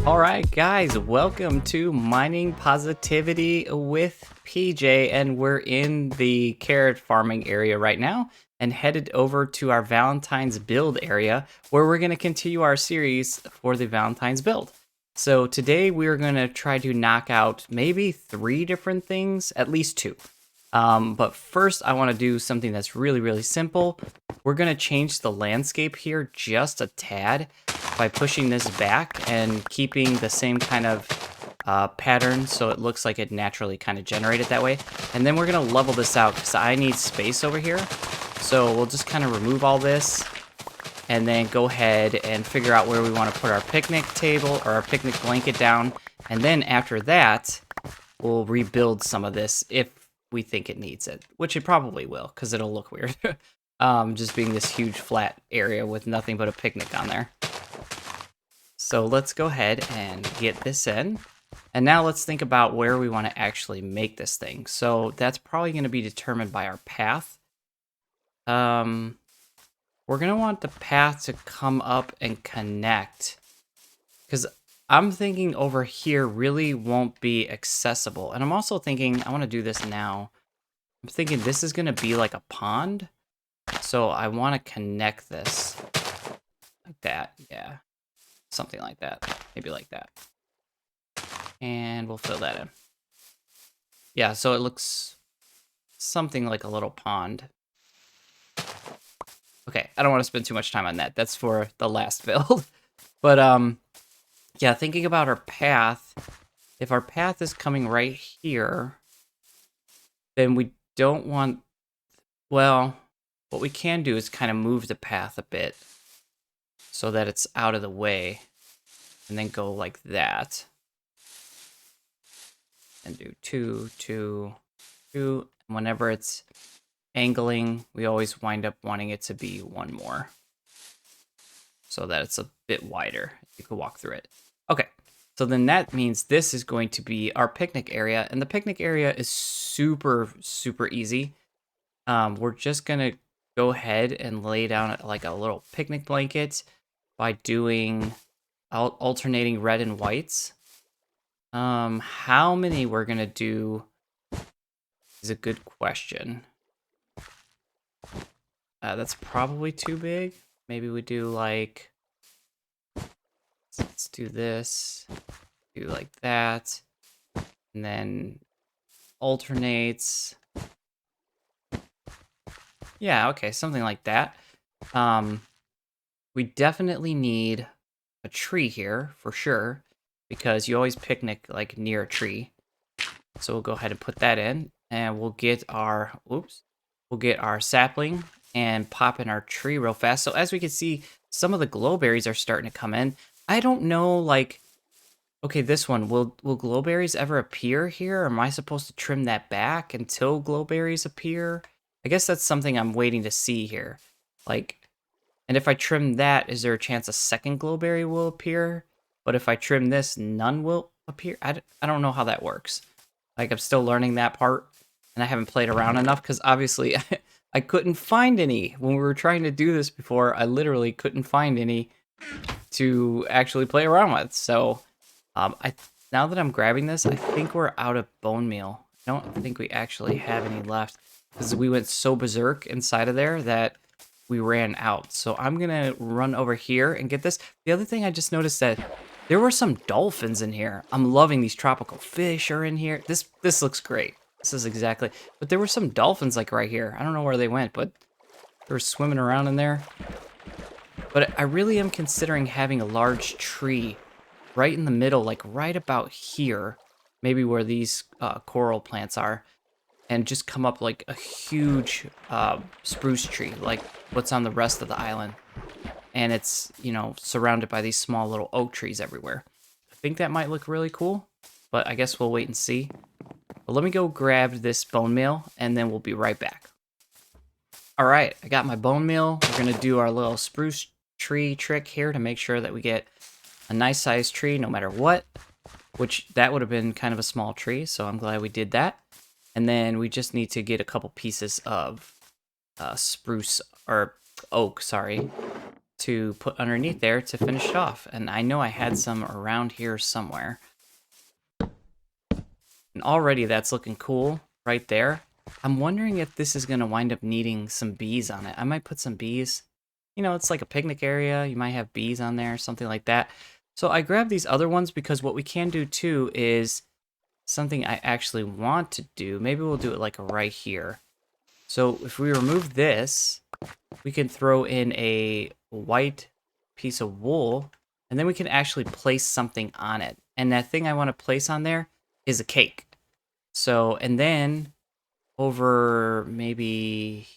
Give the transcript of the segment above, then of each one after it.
All right, guys, welcome to Mining Positivity with PJ, and we're in the carrot farming area right now and headed over to our Valentine's build area where we're going to continue our series for the Valentine's build. So today we're going to try to knock out maybe 3 different things, at least 2. But first I want to do something that's really simple. We're going to change the landscape here just a tad by pushing this back and keeping the same kind of pattern so it looks like it naturally kind of generated that way. And then we're going to level this out because I need space over here. So we'll just kind of remove all this and then go ahead and figure out where we want to put our picnic table or our picnic blanket down. And then after that, we'll rebuild some of this if we think it needs it, which it probably will because it'll look weird. Just being this huge flat area with nothing but a picnic on there. So let's go ahead and get this in. And now let's think about where we want to actually make this thing. So that's probably going to be determined by our path. We're going to want the path to come up and connect. Because I'm thinking over here really won't be accessible. And I'm also thinking, I want to do this now. I'm thinking this is going to be like a pond. So I want to connect this like that. Yeah. Something like that. Maybe like that. And we'll fill that in. Yeah, so it looks something like a little pond. Okay, I don't want to spend too much time on that. That's for the last build. But, yeah, thinking about our path, if our path is coming right here, then we don't want, well, what we can do is kind of move the path a bit so that it's out of the way, and then go like that. And do 2, 2, 2. And whenever it's angling, we always wind up wanting it to be one more so that it's a bit wider. You can walk through it. Okay, so then that means this is going to be our picnic area, and the picnic area is super easy. We're just gonna go ahead and lay down like a little picnic blanket by doing alternating red and whites. How many we're gonna do is a good question. That's probably too big. Maybe we do like, let's do this, do like that, and then alternates. Yeah, okay, something like that. We definitely need a tree here for sure, because you always picnic like near a tree. So we'll go ahead and put that in, and we'll get our, we'll get our sapling and pop in our tree real fast. So as we can see, some of the glowberries are starting to come in. I don't know, like, okay, this one, will glowberries ever appear here? Or am I supposed to trim that back until glowberries appear? I guess that's something I'm waiting to see here. Like, and if I trim that, is there a chance a second glowberry will appear? But if I trim this, none will appear? I don't know how that works. Like, I'm still learning that part, and I haven't played around enough, because obviously I couldn't find any. When we were trying to do this before, I literally couldn't find any to actually play around with. So, now that I'm grabbing this, I think we're out of bone meal. I don't think we actually have any left, because we went so berserk inside of there that we ran out. So I'm gonna run over here and get this. The other thing I just noticed that there were some dolphins in here. I'm loving these tropical fish are in here. This looks great. This is exactly, but there were some dolphins like right here. I don't know where they went, but they were swimming around in there. But I really am considering having a large tree right in the middle, like right about here, maybe where these coral plants are, and just come up like a huge spruce tree, like what's on the rest of the island. And it's, you know, surrounded by these small little oak trees everywhere. I think that might look really cool, but I guess we'll wait and see. But let me go grab this bone meal, and then we'll be right back. All right, I got my bone meal. We're gonna do our little spruce tree trick here to make sure that we get a nice sized tree no matter what, which that would have been kind of a small tree, so I'm glad we did that. And then we just need to get a couple pieces of spruce, or oak, sorry. to put underneath there to finish it off. And I know I had some around here somewhere. And already that's looking cool right there. I'm wondering if this is going to wind up needing some bees on it. I might put some bees. You know, it's like a picnic area. You might have bees on there, something like that. So I grabbed these other ones because what we can do too is something I actually want to do. Maybe we'll do it like right here. So if we remove this, we can throw in a white piece of wool, and then we can actually place something on it. And that thing I want to place on there is a cake. So, and then over maybe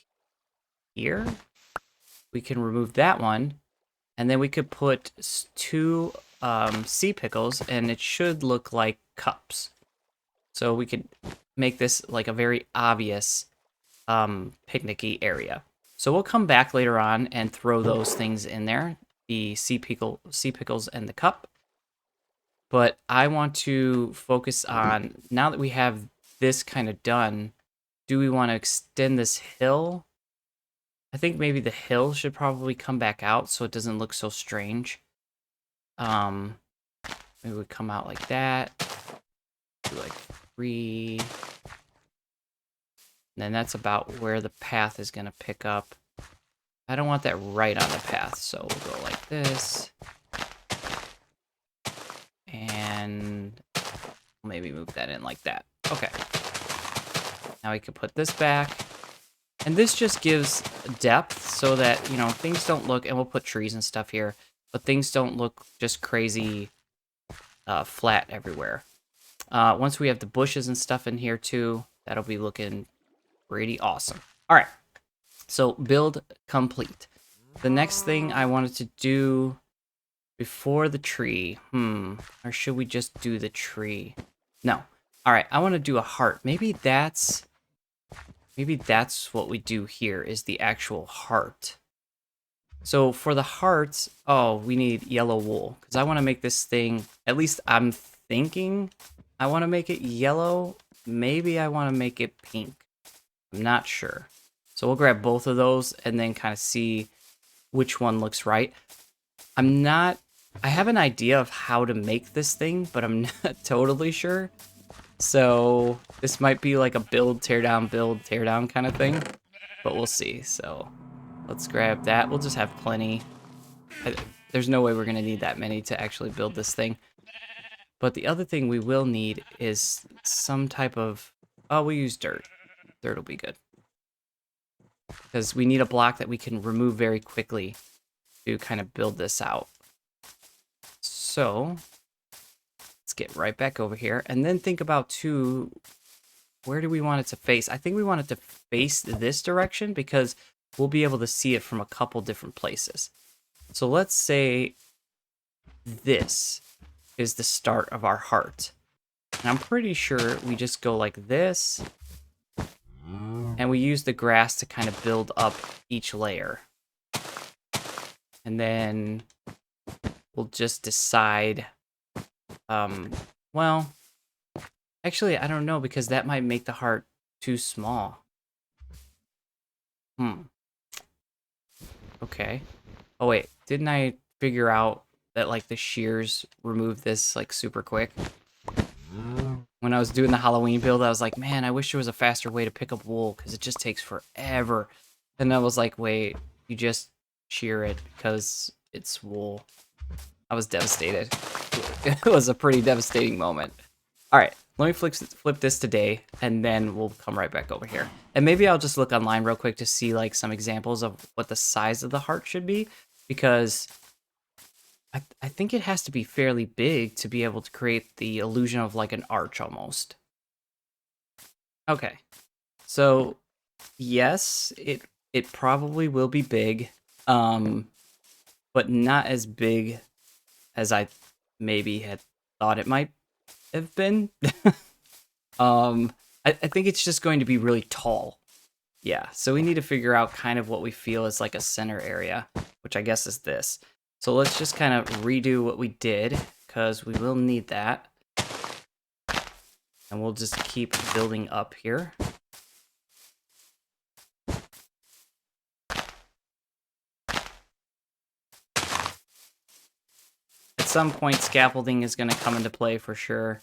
here, we can remove that one, and then we could put two sea pickles, and it should look like cups. So we could make this like a very obvious picnicky area. So we'll come back later on and throw those things in there, the sea pickles and the cup. But I want to focus on, now that we have this kind of done, do we want to extend this hill? I think maybe the hill should probably come back out so it doesn't look so strange. Maybe we come out like that. Do like 3. And then that's about where the path is going to pick up. I don't want that right on the path, so we'll go like this. And maybe move that in like that. Okay. Now we can put this back. And this just gives depth so that, you know, things don't look, and we'll put trees and stuff here, but things don't look just crazy flat everywhere. Once we have the bushes and stuff in here too, that'll be looking pretty awesome. All right. So build complete. The next thing I wanted to do before the tree, or should we just do the tree? No. All right, I want to do a heart. Maybe that's what we do here, is the actual heart. So for the heart, oh, we need yellow wool, because I want to make this thing, at least I'm thinking I want to make it yellow. Maybe I want to make it pink. I'm not sure. So we'll grab both of those and then kind of see which one looks right. I have an idea of how to make this thing, but I'm not totally sure. So this might be like a build, tear down kind of thing, but we'll see. So let's grab that. We'll just have plenty. There's no way we're going to need that many to actually build this thing. But the other thing we will need is some type of, oh, we'll use dirt. Dirt will be good. Because we need a block that we can remove very quickly to kind of build this out. So let's get right back over here and then think about too, where do we want it to face? I think we want it to face this direction because we'll be able to see it from a couple different places. So let's say this is the start of our heart. And I'm pretty sure we just go like this, and we use the grass to kind of build up each layer. And then we'll just decide, well, actually, I don't know, because that might make the heart too small. Okay. Oh, wait, didn't I figure out that, like, the shears remove this, like, super quick? When I was doing the Halloween build, I was like, man, I wish there was a faster way to pick up wool, because it just takes forever. And I was like, wait, you just shear it because it's wool. I was devastated. It was a pretty devastating moment. All right, let me flip this to day, and then we'll come right back over here. And maybe I'll just look online real quick to see like some examples of what the size of the heart should be, because I think it has to be fairly big to be able to create the illusion of like an arch almost. Okay, so yes, it probably will be big, but not as big as I maybe had thought it might have been. I think it's just going to be really tall. Yeah, so we need to figure out kind of what we feel is like a center area, which I guess is this. So let's just kind of redo what we did, because we will need that. And we'll just keep building up here. some point, scaffolding is going to come into play for sure.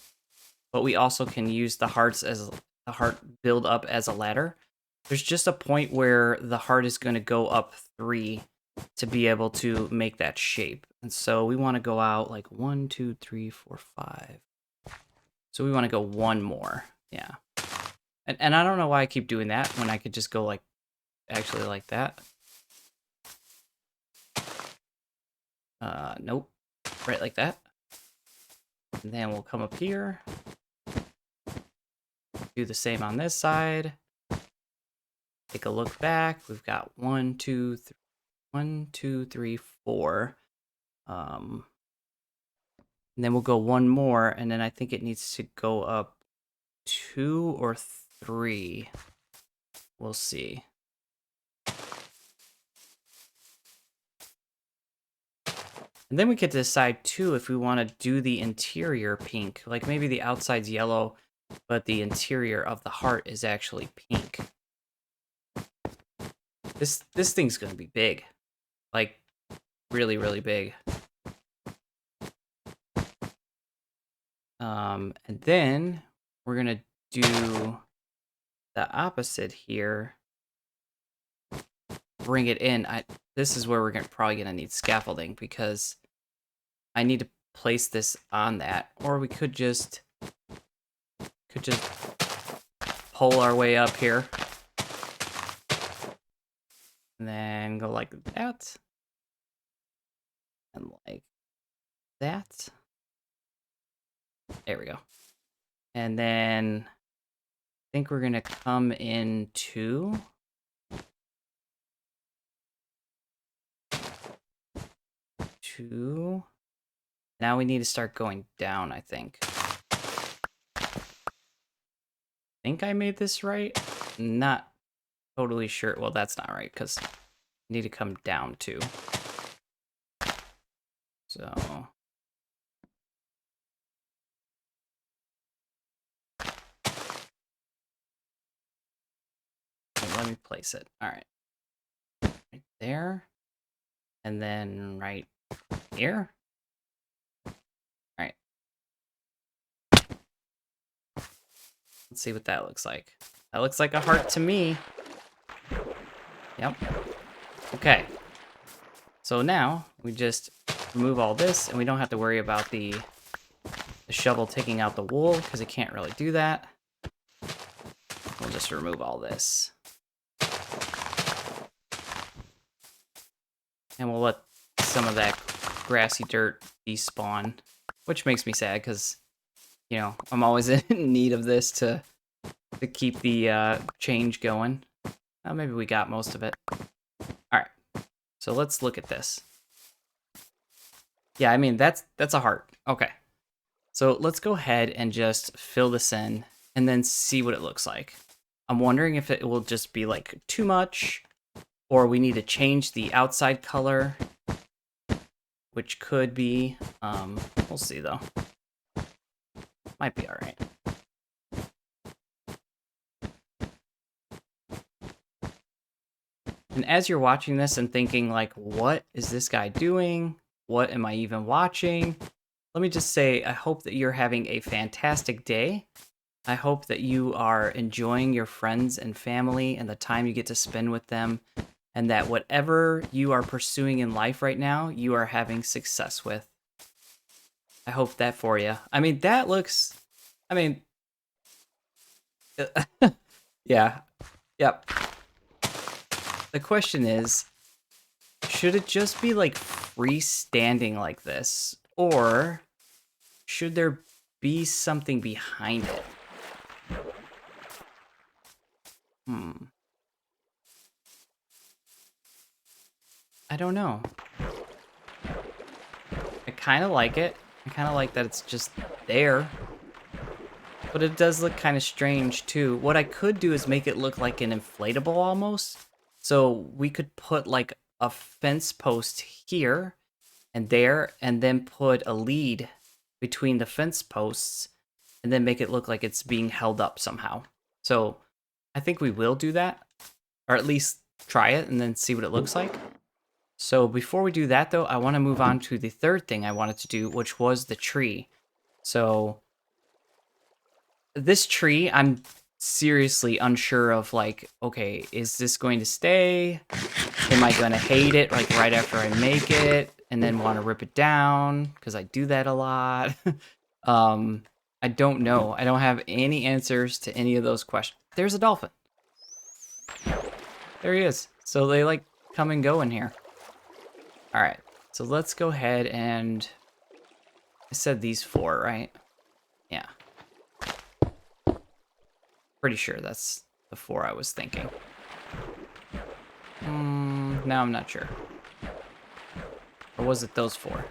But we also can use the hearts as the heart build up as a ladder. There's just a point where the heart is going to go up 3 to be able to make that shape. And so we want to go out like 1, 2, 3, 4, 5. So we want to go 1 more. Yeah. And I don't know why I keep doing that when I could just go like actually like that. Nope. Right like that. And then we'll come up here. Do the same on this side. Take a look back. We've got 1, 2, 3, 1, 2, 3, 4. And then we'll go 1 more, and then I think it needs to go up 2 or 3. We'll see. And then we get to decide too if we want to do the interior pink. Like maybe the outside's yellow, but the interior of the heart is actually pink. This thing's gonna be big. Like really, really big. And then we're gonna do the opposite here. Bring it in. This is where we're probably gonna need scaffolding because I need to place this on that, or we could just pull our way up here, and then go like that, and like that. There we go. And then I think we're gonna come in 2. Now we need to start going down, I think. I made this right? Not totally sure. Well, that's not right, because we need to come down too. So... let me place it. All right. Right there. And then right here. All right. Let's see what that looks like. That looks like a heart to me. Yep. Okay. So now we just remove all this, and we don't have to worry about the shovel taking out the wool because it can't really do that. We'll just remove all this. And we'll let some of that grassy dirt despawn, which makes me sad because, you know, I'm always in need of this to keep the change going. Maybe we got most of it. All right, so let's look at this. Yeah, I mean, that's a heart. Okay, so let's go ahead and just fill this in and then see what it looks like. I'm wondering if it will just be like too much, or we need to change the outside color, which could be, we'll see though. Might be all right. And as you're watching this and thinking like, what is this guy doing? What am I even watching? Let me just say, I hope that you're having a fantastic day. I hope that you are enjoying your friends and family and the time you get to spend with them, and that whatever you are pursuing in life right now, you are having success with. I hope that for you. I mean, that looks... I mean... yeah. Yep. The question is, should it just be like freestanding like this? Or should there be something behind it? I don't know. I kind of like it. I kind of like that it's just there. But it does look kind of strange too. What I could do is make it look like an inflatable almost. So we could put like a fence post here and there, and then put a lead between the fence posts, and then make it look like it's being held up somehow. So I think we will do that, or at least try it and then see what it looks like. So before we do that, though, I want to move on to the third thing I wanted to do, which was the tree. So this tree, I'm seriously unsure of, like, okay, is this going to stay? Am I going to hate it, like, right after I make it and then want to rip it down? Because I do that a lot. um, I don't know. I don't have any answers to any of those questions. There's a dolphin. There he is. So they, like, come and go in here. All right. So let's go ahead and... I said these 4, right? Yeah. Pretty sure that's the 4 I was thinking. Now I'm not sure. Or was it those 4?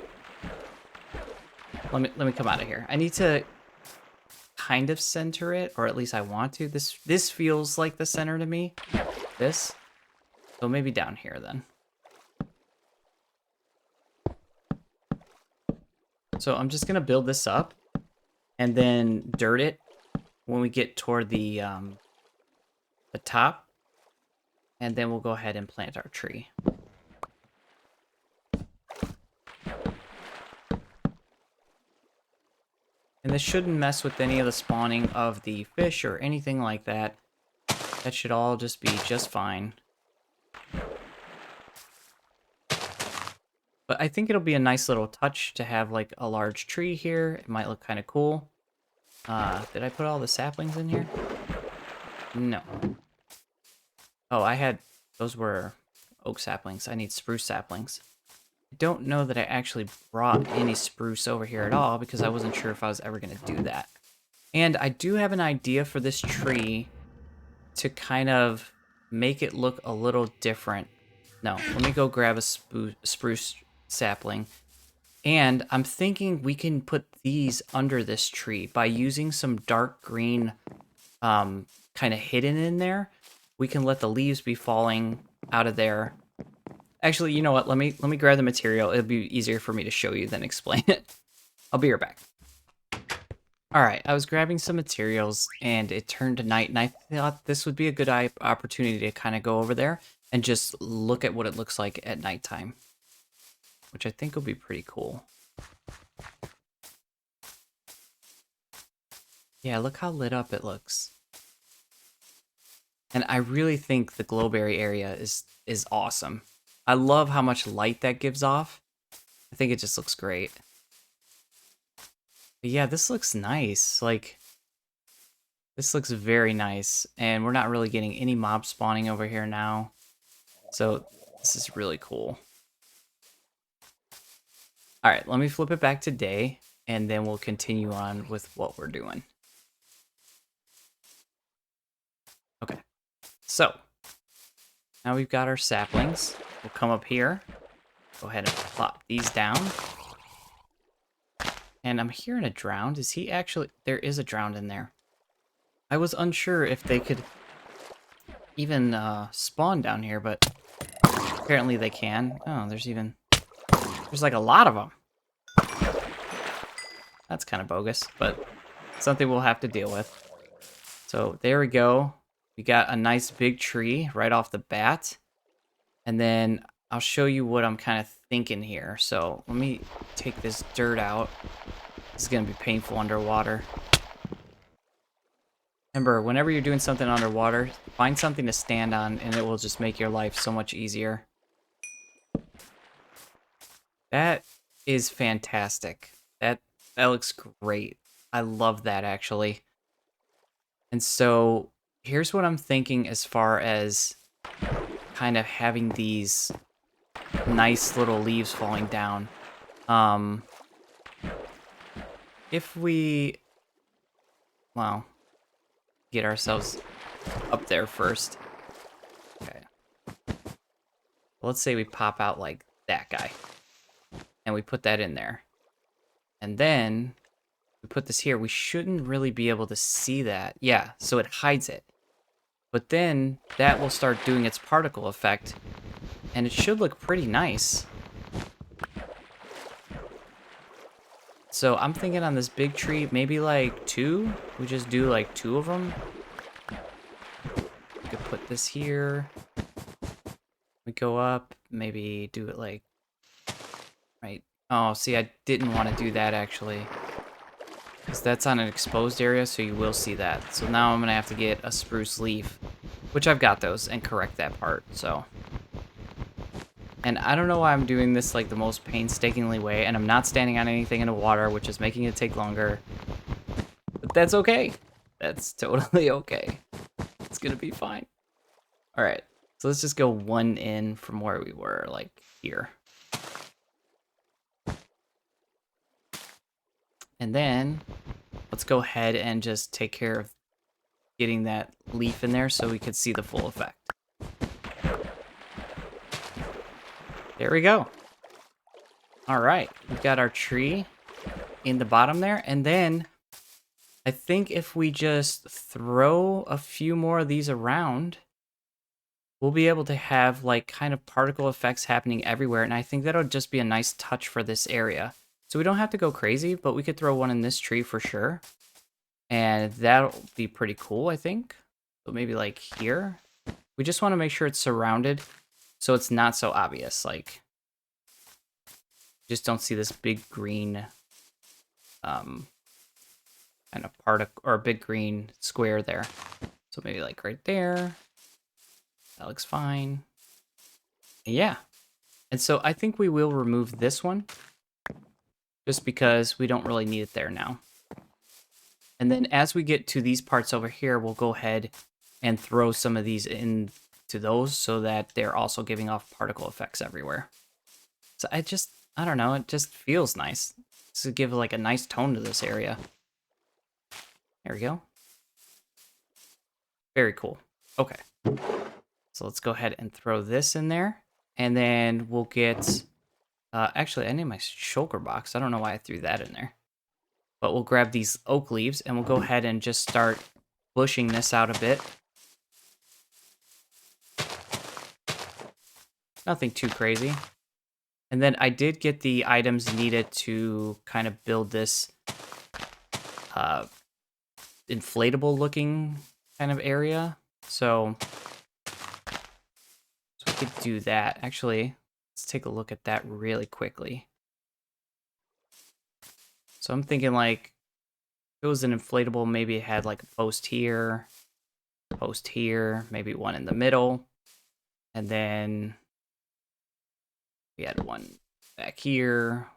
Let me come out of here. I need to kind of center it, or at least I want to. This feels like the center to me. This. So maybe down here then. So I'm just gonna build this up and then dirt it when we get toward the top. And then we'll go ahead and plant our tree. And this shouldn't mess with any of the spawning of the fish or anything like that. That should all just be just fine. But I think it'll be a nice little touch to have like a large tree here. It might look kind of cool. Did I put all the saplings in here? No. Oh, those were oak saplings. I need spruce saplings. I don't know that I actually brought any spruce over here at all because I wasn't sure if I was ever going to do that. And I do have an idea for this tree to kind of make it look a little different. No, let me go grab a spruce sapling. And I'm thinking we can put these under this tree by using some dark green kind of hidden in there. We can let the leaves be falling out of there. Actually, you know what? Let me grab the material. It'll be easier for me to show you than explain it. I'll be right back. All right, I was grabbing some materials and it turned to night, and I thought this would be a good opportunity to kind of go over there and just look at what it looks like at nighttime, which I think will be pretty cool. Yeah, look how lit up it looks. And I really think the glowberry area is awesome. I love how much light that gives off. I think it just looks great. But yeah, this looks nice. Like, this looks very nice. And we're not really getting any mob spawning over here now. So this is really cool. All right, let me flip it back to day, and then we'll continue on with what we're doing. Okay, so now we've got our saplings. We'll come up here, go ahead and plop these down. And I'm hearing a drowned. Is he actually... There is a drowned in there. I was unsure if they could even spawn down here, but apparently they can. Oh, there's like a lot of them. That's kind of bogus, but something we'll have to deal with. So there we go. We got a nice big tree right off the bat. And then I'll show you what I'm kind of thinking here. So let me take this dirt out. This is going to be painful underwater. Remember, whenever you're doing something underwater, find something to stand on and it will just make your life so much easier. That is fantastic. That looks great. I love that, actually. And so here's what I'm thinking as far as kind of having these nice little leaves falling down. If we, well, get ourselves up there first. Okay. Let's say we pop out like that guy. And we put that in there. And then we put this here. We shouldn't really be able to see that. Yeah, so it hides it. But then that will start doing its particle effect. And it should look pretty nice. So I'm thinking on this big tree, maybe like 2. We just do like 2 of them. We could put this here. We go up, maybe do it like right. Oh, see, I didn't want to do that actually. Because that's on an exposed area, so you will see that. So now I'm going to have to get a spruce leaf, which I've got those, and correct that part, so. And I don't know why I'm doing this like the most painstakingly way, and I'm not standing on anything in the water, which is making it take longer. But that's okay. That's totally okay. It's going to be fine. All right, so let's just go one in from where we were, like here. And then let's go ahead and just take care of getting that leaf in there so we could see the full effect. There we go. All right, we've got our tree in the bottom there. And then I think if we just throw a few more of these around, we'll be able to have like kind of particle effects happening everywhere. And I think that'll just be a nice touch for this area. So we don't have to go crazy, but we could throw one in this tree for sure. And that'll be pretty cool, I think. So maybe like here. We just want to make sure it's surrounded so it's not so obvious. Like, just don't see this big green kind of particle or a big green square there. So maybe like right there. That looks fine. Yeah. And so I think we will remove this one just because we don't really need it there now. And then as we get to these parts over here, we'll go ahead and throw some of these into those so that they're also giving off particle effects everywhere. So I don't know, it just feels nice to give like a nice tone to this area. There we go. Very cool. Okay. So let's go ahead and throw this in there. And then we'll get... actually, I need my shulker box. I don't know why I threw that in there. But we'll grab these oak leaves, and we'll go ahead and just start bushing this out a bit. Nothing too crazy. And then I did get the items needed to kind of build this inflatable-looking kind of area. So we could do that. Actually, let's take a look at that really quickly. So I'm thinking like, if it was an inflatable, maybe it had like a post here, maybe one in the middle, and then we had one back here.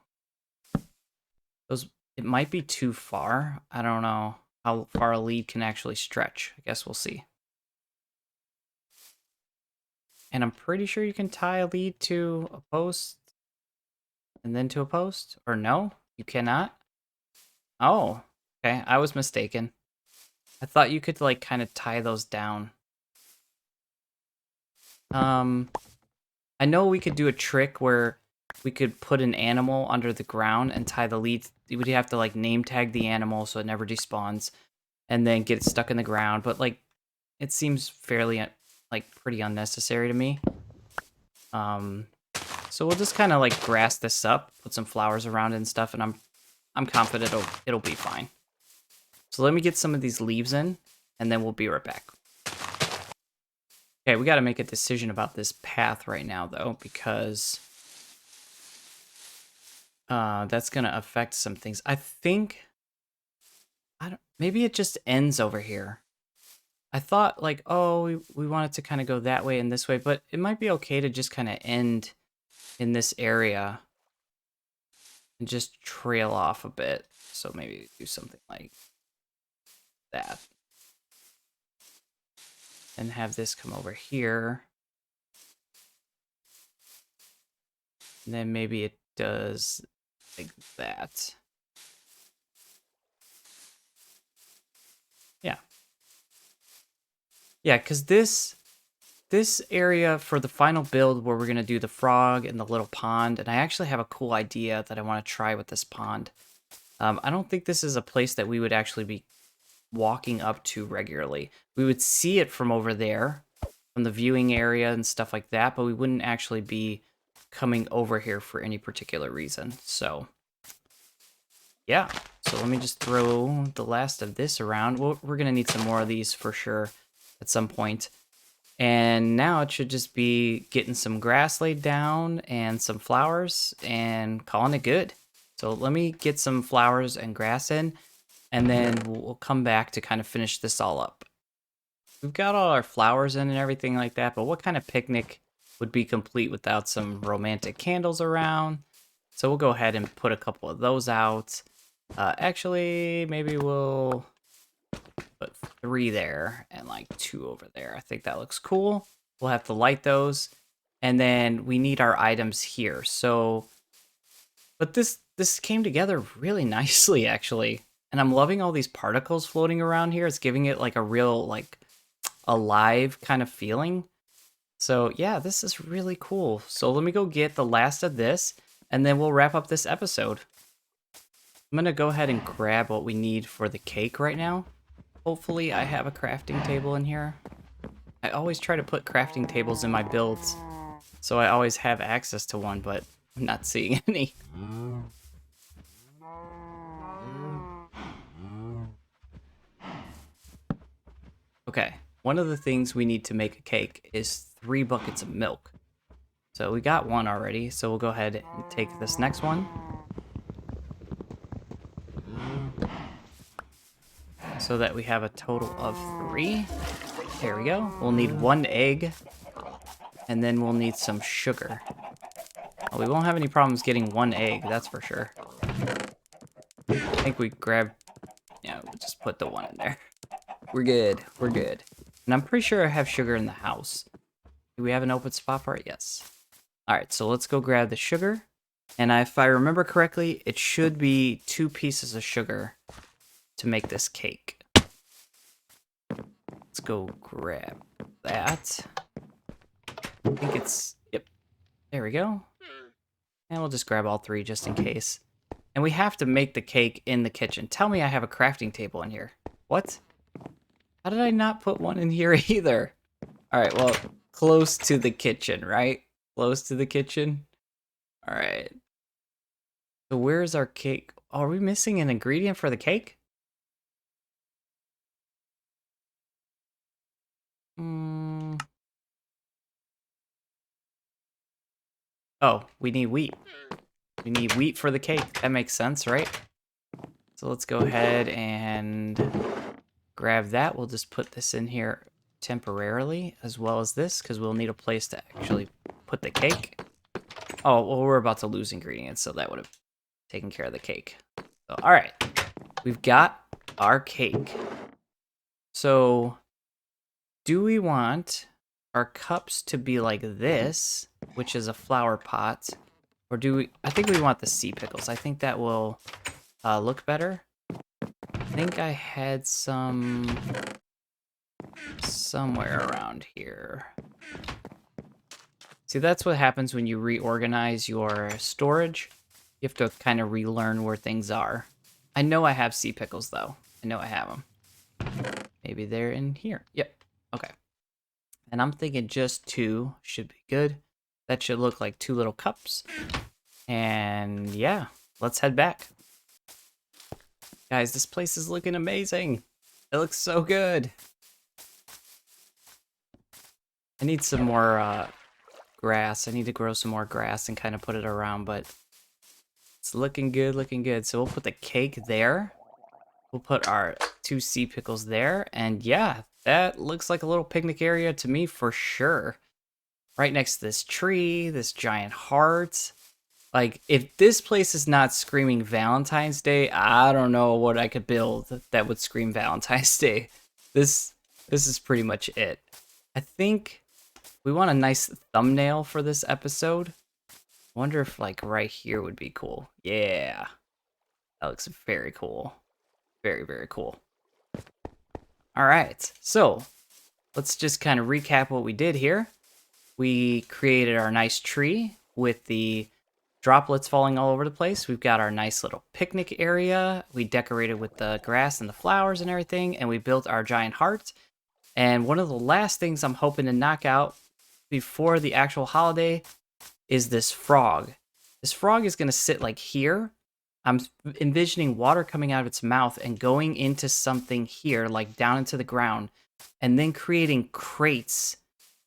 It might be too far. I don't know how far a lead can actually stretch. I guess we'll see. And I'm pretty sure you can tie a lead to a post and then to a post, or no, you cannot. Oh, okay, I was mistaken. I thought you could like kind of tie those down. I know we could do a trick where we could put an animal under the ground and tie the lead. You would have to like name tag the animal so it never despawns, and then get it stuck in the ground. But like, it seems fairly like pretty unnecessary to me. So we'll just kind of like grass this up, put some flowers around it and stuff, and I'm confident it'll be fine. So let me get some of these leaves in, and then we'll be right back. Okay, we got to make a decision about this path right now, though, because that's going to affect some things. I think, maybe it just ends over here. I thought, like, oh, we want it to kind of go that way and this way, but it might be okay to just kind of end in this area and just trail off a bit. So maybe do something like that. And have this come over here. And then maybe it does like that. Yeah. Yeah, because this area for the final build where we're going to do the frog and the little pond, and I actually have a cool idea that I want to try with this pond. I don't think this is a place that we would actually be walking up to regularly. We would see it from over there, from the viewing area and stuff like that, but we wouldn't actually be coming over here for any particular reason. So, yeah. So let me just throw the last of this around. We're going to need some more of these for sure at some point. And now it should just be getting some grass laid down and some flowers and calling it good. So let me get some flowers and grass in, and then we'll come back to kind of finish this all up. We've got all our flowers in and everything like that, but what kind of picnic would be complete without some romantic candles around? So we'll go ahead and put a couple of those out. Actually, maybe we'll put 3 there and like 2 over there. I think that looks cool. We'll have to light those. And then we need our items here. So, but this came together really nicely, actually. And I'm loving all these particles floating around here. It's giving it like a real, like, alive kind of feeling. So yeah, this is really cool. So let me go get the last of this, and then we'll wrap up this episode. I'm gonna go ahead and grab what we need for the cake right now. Hopefully I have a crafting table in here. I always try to put crafting tables in my builds, so I always have access to one, but I'm not seeing any. Okay, one of the things we need to make a cake is 3 buckets of milk. So we got 1 already, so we'll go ahead and take this next one. So that we have a total of 3. There we go. We'll need 1 egg, and then we'll need some sugar. Well, we won't have any problems getting 1 egg, that's for sure. I think we grab, yeah, we'll just put the 1 in there. We're good, we're good. And I'm pretty sure I have sugar in the house. Do we have an open spot for it? Yes. All right, so let's go grab the sugar. And if I remember correctly, it should be 2 pieces of sugar to make this cake. Let's go grab that. I think it's, yep, there we go. And we'll just grab all 3 just in case. And we have to make the cake in the kitchen. Tell me I have a crafting table in here. What? How did I not put one in here either? All right, well, close to the kitchen, right? Close to the kitchen. All right. So where's our cake? Oh, are we missing an ingredient for the cake? Oh, we need wheat. We need wheat for the cake. That makes sense, right? So let's go ahead and grab that. We'll just put this in here temporarily, as well as this, because we'll need a place to actually put the cake. Oh, well, we're about to lose ingredients, so that would have taken care of the cake. So, all right. We've got our cake. So, do we want our cups to be like this, which is a flower pot, or do we? I think we want the sea pickles. I think that will look better. I think I had some somewhere around here. See, that's what happens when you reorganize your storage. You have to kind of relearn where things are. I know I have sea pickles, though. I know I have them. Maybe they're in here. Yep. Okay. And I'm thinking just 2 should be good. That should look like 2 little cups. And yeah, let's head back. Guys, this place is looking amazing. It looks so good. I need some more grass. I need to grow some more grass and kind of put it around, but it's looking good, looking good. So we'll put the cake there. We'll put our 2 sea pickles there. And yeah, that looks like a little picnic area to me for sure. Right next to this tree, this giant heart. Like, if this place is not screaming Valentine's Day, I don't know what I could build that would scream Valentine's Day. This is pretty much it. I think we want a nice thumbnail for this episode. Wonder if, like, right here would be cool. Yeah. That looks very cool. Very, very cool. All right. So, let's just kind of recap what we did here. We created our nice tree with the droplets falling all over the place. We've got our nice little picnic area. We decorated with the grass and the flowers and everything, and we built our giant heart. And one of the last things I'm hoping to knock out before the actual holiday is this frog. This frog is going to sit like here. I'm envisioning water coming out of its mouth and going into something here, like down into the ground, and then creating crates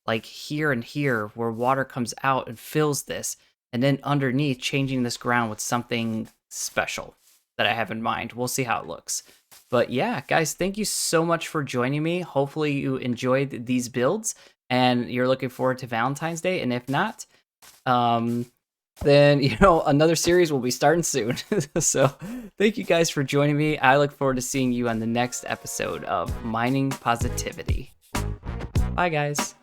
like here and here where water comes out and fills this, and then underneath changing this ground with something special that I have in mind. We'll see how it looks. But yeah, guys, thank you so much for joining me. Hopefully you enjoyed these builds and you're looking forward to Valentine's Day. And if not, then another series will be starting soon. So thank you guys for joining me. I look forward to seeing you on the next episode of Mining Positivity. Bye guys.